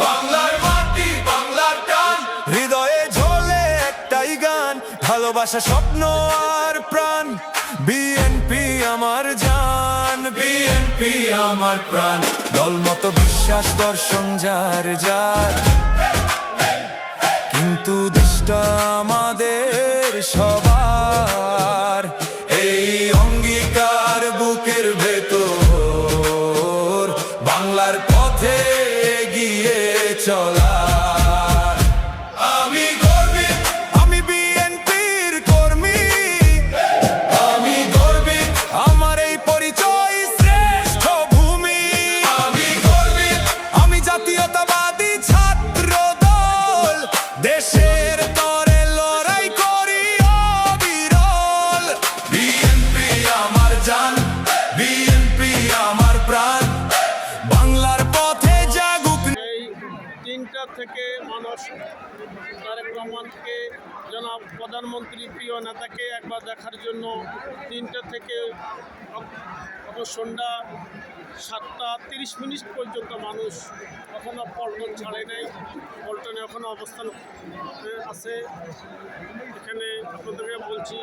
বাংলার মাটি বাংলার টান, হৃদয়ে ঝোলে একটাই গান, ভালোবাসা স্বপ্ন আর প্রাণ। বিএনপি আমার জান, বিএনপি আমার প্রাণ। দলমত বিশ্বাস দর্শন যার যার, কিন্তু দেশটা আমাদের সবার। এই অঙ্গীকার বুকের ভেতর, বাংলার পথে এগিয়ে চলা। আমি গর্বিত, আমি বিএনপির কর্মী, আমি গর্বিত, আমার এই পরিচয় শ্রেষ্ঠ ভূমি। আমি গর্বিত, আমি জাতীয়তাবাদী ছাত্র দল, দেশের তরে লড়াই করি অবিরল। বিএনপি আমার জান, বিএনপি আমার প্রাণ, বাংলার পথে জাগুক। এই 3টা থেকে মানুষ তারেক রহমানকে, জনাব প্রধানমন্ত্রী প্রিয় নেতাকে একবার দেখার জন্য 3টা থেকে সন্ধ্যা 7:30 পর্যন্ত মানুষ এখনও পল্টন ছাড়ে নাই। পল্টনে এখনও অবস্থান আছে। এখানে আপনাদেরকে বলছি